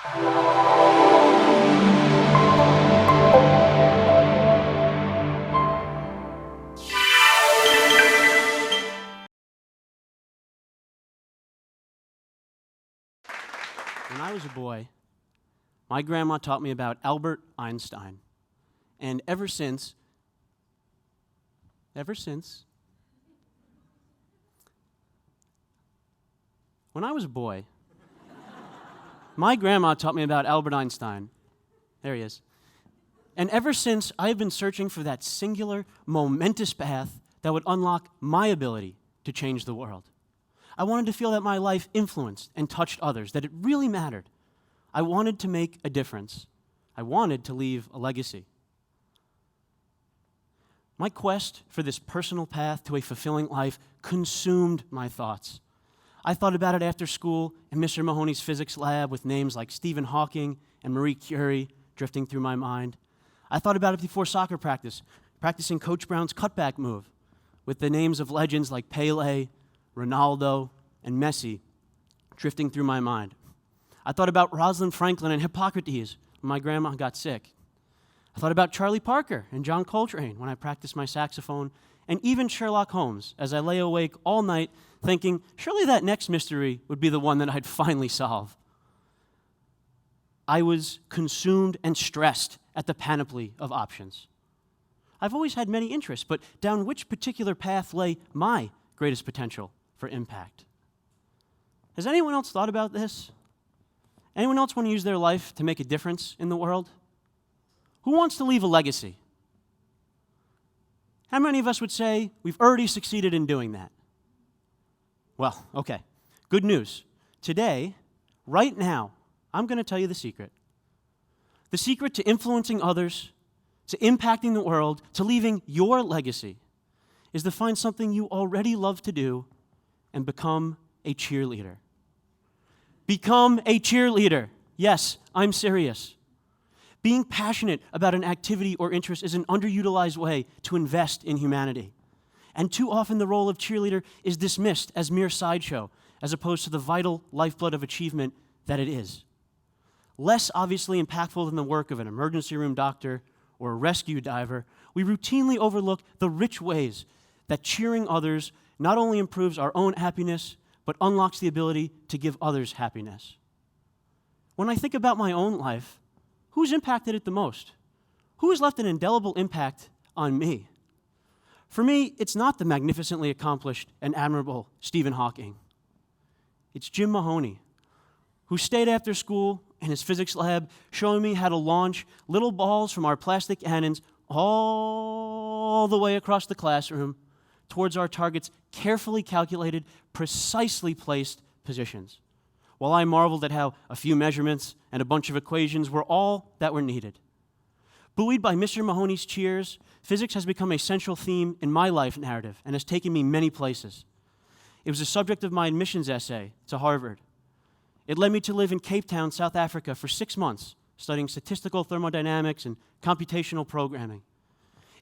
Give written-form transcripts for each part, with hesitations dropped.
When I was a boy, my grandma taught me about Albert Einstein. And ever since, when I was a boy, my grandma taught me about Albert Einstein. There he is. And ever since, I have been searching for that singular, momentous path that would unlock my ability to change the world. I wanted to feel that my life influenced and touched others, that it really mattered. I wanted to make a difference. I wanted to leave a legacy. My quest for this personal path to a fulfilling life consumed my thoughts. I thought about it after school in Mr. Mahoney's physics lab with names like Stephen Hawking and Marie Curie drifting through my mind. I thought about it before soccer practice, practicing Coach Brown's cutback move with the names of legends like Pele, Ronaldo, and Messi drifting through my mind. I thought about Rosalind Franklin and Hippocrates when my grandma got sick. I thought about Charlie Parker and John Coltrane when I practiced my saxophone, and even Sherlock Holmes as I lay awake all night thinking, surely that next mystery would be the one that I'd finally solve. I was consumed and stressed at the panoply of options. I've always had many interests, but down which particular path lay my greatest potential for impact? Has anyone else thought about this? Anyone else want to use their life to make a difference in the world? Who wants to leave a legacy? How many of us would say we've already succeeded in doing that? Well, okay. Good news. Today, right now, I'm going to tell you the secret. The secret to influencing others, to impacting the world, to leaving your legacy is to find something you already love to do and become a cheerleader. Become a cheerleader. Yes, I'm serious. Being passionate about an activity or interest is an underutilized way to invest in humanity. And too often the role of cheerleader is dismissed as mere sideshow, as opposed to the vital lifeblood of achievement that it is. Less obviously impactful than the work of an emergency room doctor or a rescue diver, we routinely overlook the rich ways that cheering others not only improves our own happiness, but unlocks the ability to give others happiness. When I think about my own life, who's impacted it the most? Who has left an indelible impact on me? For me, it's not the magnificently accomplished and admirable Stephen Hawking. It's Jim Mahoney, who stayed after school in his physics lab showing me how to launch little balls from our plastic cannons all the way across the classroom towards our target's carefully calculated, precisely placed positions, while I marveled at how a few measurements and a bunch of equations were all that were needed. Buoyed by Mr. Mahoney's cheers, physics has become a central theme in my life narrative and has taken me many places. It was the subject of my admissions essay to Harvard. It led me to live in Cape Town, South Africa for 6 months, studying statistical thermodynamics and computational programming.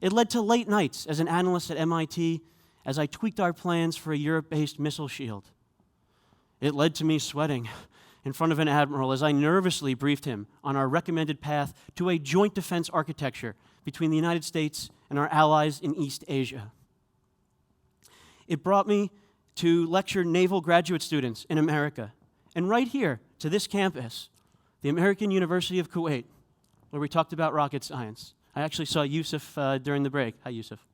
It led to late nights as an analyst at MIT as I tweaked our plans for a Europe-based missile shield. It led to me sweating in front of an admiral as I nervously briefed him on our recommended path to a joint defense architecture between the United States and our allies in East Asia. It brought me to lecture naval graduate students in America, and right here to this campus, the American University of Kuwait, where we talked about rocket science. I actually saw Yusuf during the break. Hi, Yusuf.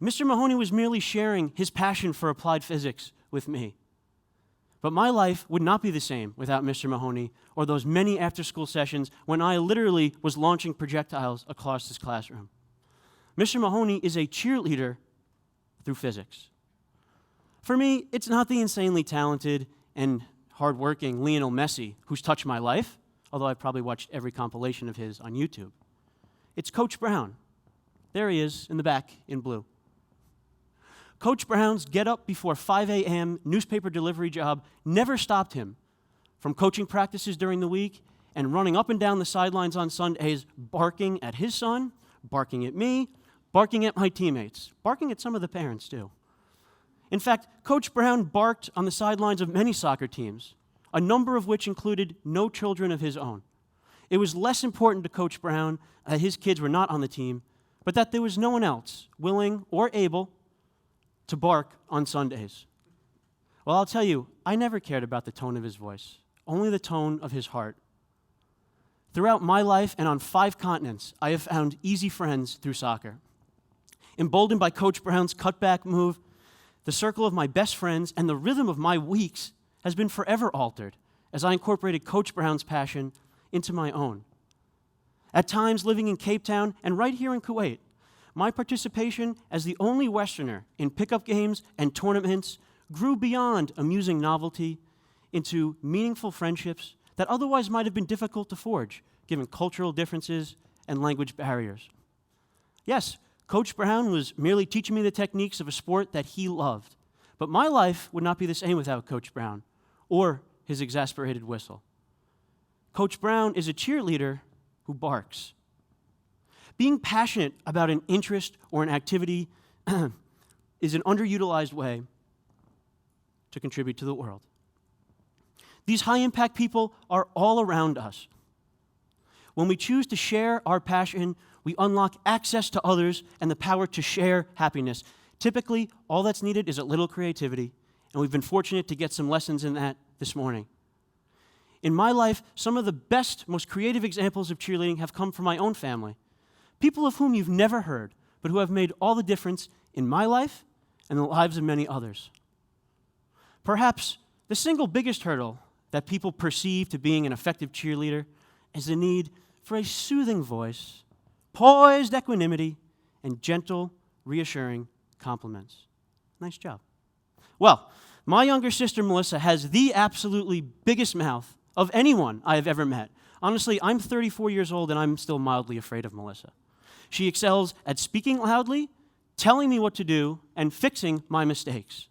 Mr. Mahoney was merely sharing his passion for applied physics with me. But my life would not be the same without Mr. Mahoney or those many after-school sessions when I literally was launching projectiles across this classroom. Mr. Mahoney is a cheerleader through physics. For me, it's not the insanely talented and hardworking Lionel Messi who's touched my life, although I've probably watched every compilation of his on YouTube. It's Coach Brown. There he is in the back in blue. Coach Brown's get up before 5 a.m. newspaper delivery job never stopped him from coaching practices during the week and running up and down the sidelines on Sundays, barking at his son, barking at me, barking at my teammates, barking at some of the parents too. In fact, Coach Brown barked on the sidelines of many soccer teams, a number of which included no children of his own. It was less important to Coach Brown that his kids were not on the team, but that there was no one else willing or able to bark on Sundays. Well, I'll tell you, I never cared about the tone of his voice, only the tone of his heart. Throughout my life and on 5 continents, I have found easy friends through soccer. Emboldened by Coach Brown's cutback move, the circle of my best friends and the rhythm of my weeks has been forever altered as I incorporated Coach Brown's passion into my own. At times, living in Cape Town and right here in Kuwait, my participation as the only Westerner in pickup games and tournaments grew beyond amusing novelty into meaningful friendships that otherwise might have been difficult to forge, given cultural differences and language barriers. Yes, Coach Brown was merely teaching me the techniques of a sport that he loved, but my life would not be the same without Coach Brown or his exasperated whistle. Coach Brown is a cheerleader who barks. Being passionate about an interest or an activity is an underutilized way to contribute to the world. These high-impact people are all around us. When we choose to share our passion, we unlock access to others and the power to share happiness. Typically, all that's needed is a little creativity, and we've been fortunate to get some lessons in that this morning. In my life, some of the best, most creative examples of cheerleading have come from my own family. People of whom you've never heard, but who have made all the difference in my life and the lives of many others. Perhaps the single biggest hurdle that people perceive to being an effective cheerleader is the need for a soothing voice, poised equanimity, and gentle, reassuring compliments. Nice job. Well, my younger sister, Melissa, has the absolutely biggest mouth of anyone I have ever met. Honestly, I'm 34 years old and I'm still mildly afraid of Melissa. She excels at speaking loudly, telling me what to do, and fixing my mistakes.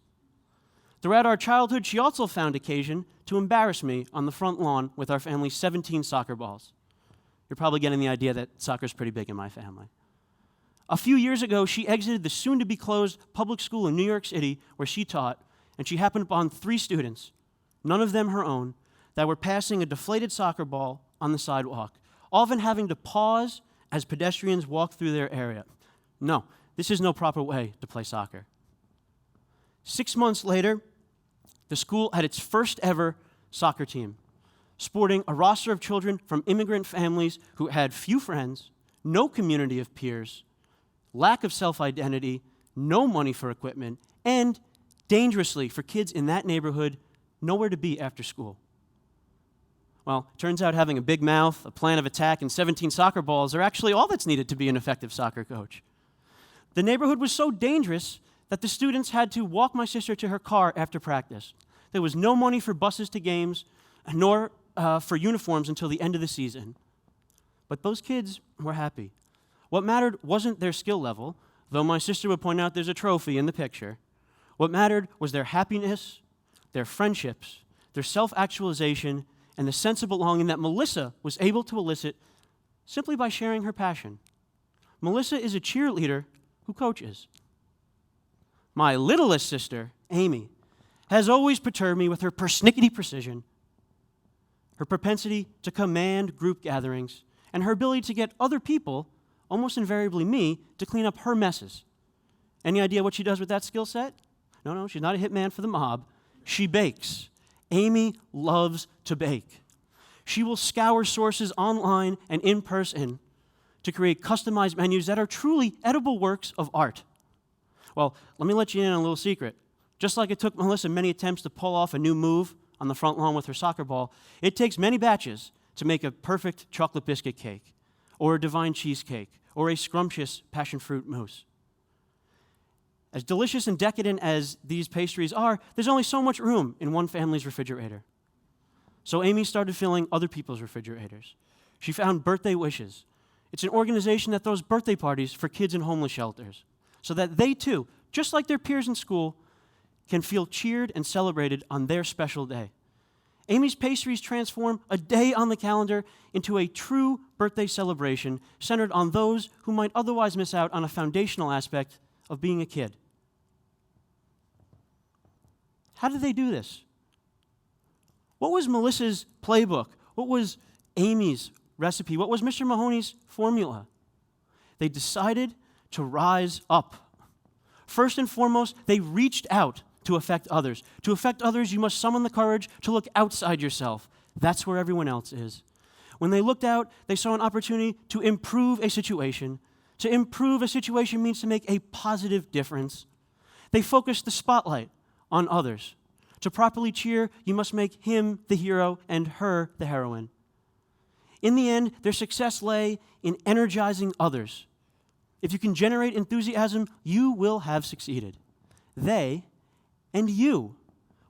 Throughout our childhood, she also found occasion to embarrass me on the front lawn with our family's 17 soccer balls. You're probably getting the idea that soccer's pretty big in my family. A few years ago, she exited the soon-to-be-closed public school in New York City where she taught, and she happened upon 3 students, none of them her own, that were passing a deflated soccer ball on the sidewalk, often having to pause as pedestrians walk through their area. No, this is no proper way to play soccer. 6 months later, the school had its first ever soccer team, sporting a roster of children from immigrant families who had few friends, no community of peers, lack of self-identity, no money for equipment, and, dangerously for kids in that neighborhood, nowhere to be after school. Well, it turns out having a big mouth, a plan of attack, and 17 soccer balls are actually all that's needed to be an effective soccer coach. The neighborhood was so dangerous that the students had to walk my sister to her car after practice. There was no money for buses to games, nor for uniforms until the end of the season. But those kids were happy. What mattered wasn't their skill level, though my sister would point out there's a trophy in the picture. What mattered was their happiness, their friendships, their self-actualization, and the sense of belonging that Melissa was able to elicit simply by sharing her passion. Melissa is a cheerleader who coaches. My littlest sister, Amy, has always perturbed me with her persnickety precision, her propensity to command group gatherings, and her ability to get other people, almost invariably me, to clean up her messes. Any idea what she does with that skill set? No, she's not a hitman for the mob. She bakes. Amy loves to bake. She will scour sources online and in person to create customized menus that are truly edible works of art. Well, let me let you in on a little secret. Just like it took Melissa many attempts to pull off a new move on the front lawn with her soccer ball, it takes many batches to make a perfect chocolate biscuit cake, or a divine cheesecake, or a scrumptious passion fruit mousse. As delicious and decadent as these pastries are, there's only so much room in one family's refrigerator. So Amy started filling other people's refrigerators. She found Birthday Wishes. It's an organization that throws birthday parties for kids in homeless shelters, so that they too, just like their peers in school, can feel cheered and celebrated on their special day. Amy's pastries transform a day on the calendar into a true birthday celebration centered on those who might otherwise miss out on a foundational aspect of being a kid. How do they do this? What was Melissa's playbook? What was Amy's recipe? What was Mr. Mahoney's formula? They decided to rise up. First and foremost, they reached out to affect others. To affect others, you must summon the courage to look outside yourself. That's where everyone else is. When they looked out, they saw an opportunity to improve a situation. To improve a situation means to make a positive difference. They focused the spotlight on others. To properly cheer, you must make him the hero and her the heroine. In the end, their success lay in energizing others. If you can generate enthusiasm, you will have succeeded. They and you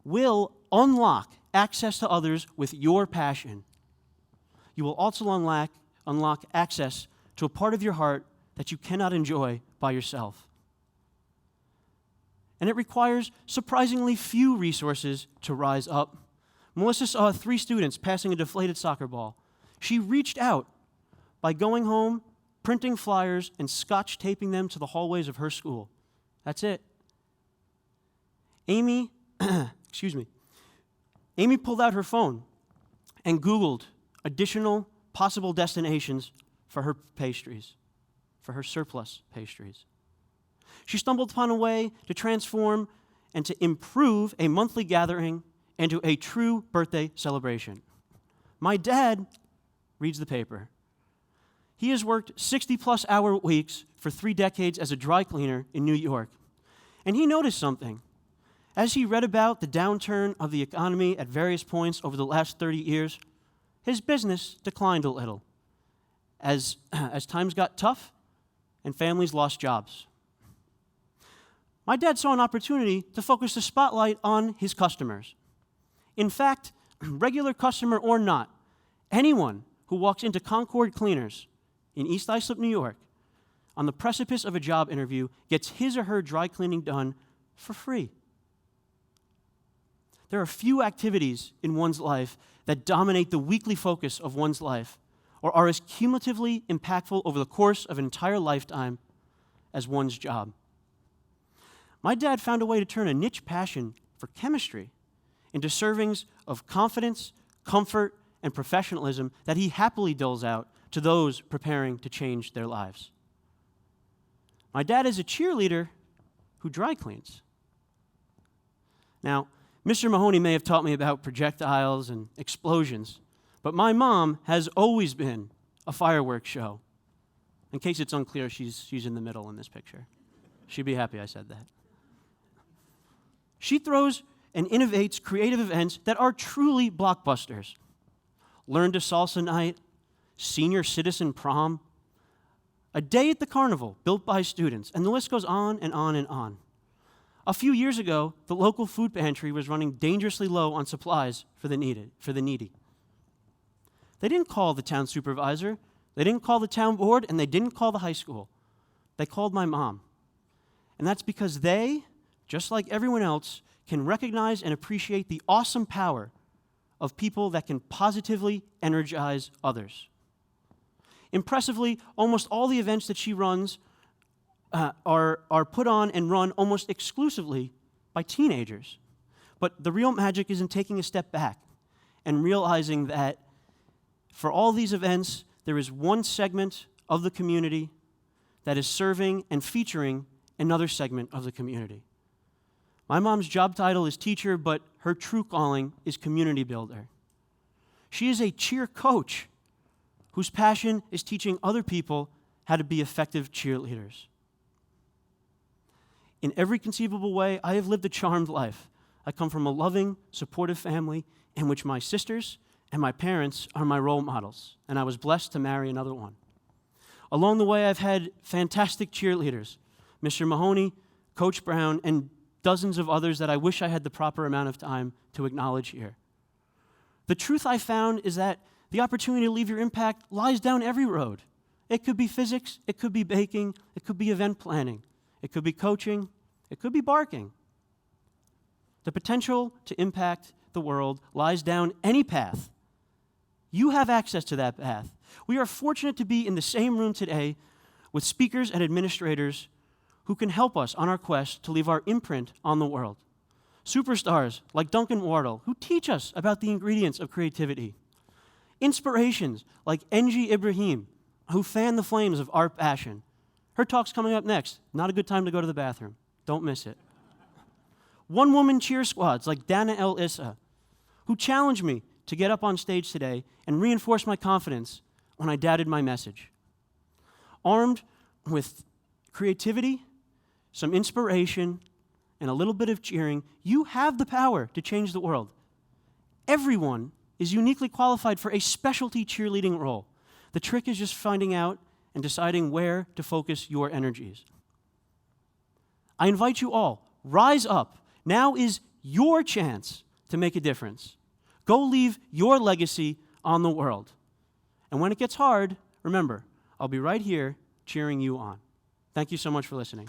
will unlock access to others with your passion. You will also unlock access to a part of your heart that you cannot enjoy by yourself. And it requires surprisingly few resources to rise up. Melissa saw 3 students passing a deflated soccer ball. She reached out by going home, printing flyers, and scotch taping them to the hallways of her school. That's it. Amy pulled out her phone and Googled additional possible destinations for her pastries, for her surplus pastries. She stumbled upon a way to transform and to improve a monthly gathering into a true birthday celebration. My dad reads the paper. He has worked 60-plus hour weeks for 3 decades as a dry cleaner in New York. And he noticed something. As he read about the downturn of the economy at various points over the last 30 years, his business declined a little as times got tough and families lost jobs. My dad saw an opportunity to focus the spotlight on his customers. In fact, regular customer or not, anyone who walks into Concord Cleaners in East Islip, New York, on the precipice of a job interview, gets his or her dry cleaning done for free. There are few activities in one's life that dominate the weekly focus of one's life or are as cumulatively impactful over the course of an entire lifetime as one's job. My dad found a way to turn a niche passion for chemistry into servings of confidence, comfort, and professionalism that he happily doles out to those preparing to change their lives. My dad is a cheerleader who dry cleans. Now, Mr. Mahoney may have taught me about projectiles and explosions, but my mom has always been a fireworks show. In case it's unclear, she's in the middle in this picture. She'd be happy I said that. She throws and innovates creative events that are truly blockbusters. Learn to Salsa Night, Senior Citizen Prom, a day at the carnival built by students, and the list goes on and on and on. A few years ago, the local food pantry was running dangerously low on supplies for the needy. They didn't call the town supervisor, they didn't call the town board, and they didn't call the high school. They called my mom. And that's because they, just like everyone else, can recognize and appreciate the awesome power of people that can positively energize others. Impressively, almost all the events that she runs are put on and run almost exclusively by teenagers. But the real magic is in taking a step back and realizing that for all these events, there is one segment of the community that is serving and featuring another segment of the community. My mom's job title is teacher, but her true calling is community builder. She is a cheer coach whose passion is teaching other people how to be effective cheerleaders. In every conceivable way, I have lived a charmed life. I come from a loving, supportive family in which my sisters and my parents are my role models, and I was blessed to marry another one. Along the way, I've had fantastic cheerleaders, Mr. Mahoney, Coach Brown, and dozens of others that I wish I had the proper amount of time to acknowledge here. The truth I found is that the opportunity to leave your impact lies down every road. It could be physics, it could be baking, it could be event planning, it could be coaching, it could be barking. The potential to impact the world lies down any path. You have access to that path. We are fortunate to be in the same room today with speakers and administrators who can help us on our quest to leave our imprint on the world. Superstars like Duncan Wardle, who teach us about the ingredients of creativity. Inspirations like Enji Ibrahim, who fan the flames of art passion. Her talk's coming up next. Not a good time to go to the bathroom. Don't miss it. One-woman cheer squads like Dana El Issa, who challenged me to get up on stage today and reinforce my confidence when I doubted my message. Armed with creativity, some inspiration, and a little bit of cheering, you have the power to change the world. Everyone is uniquely qualified for a specialty cheerleading role. The trick is just finding out and deciding where to focus your energies. I invite you all, rise up. Now is your chance to make a difference. Go leave your legacy on the world. And when it gets hard, remember, I'll be right here cheering you on. Thank you so much for listening.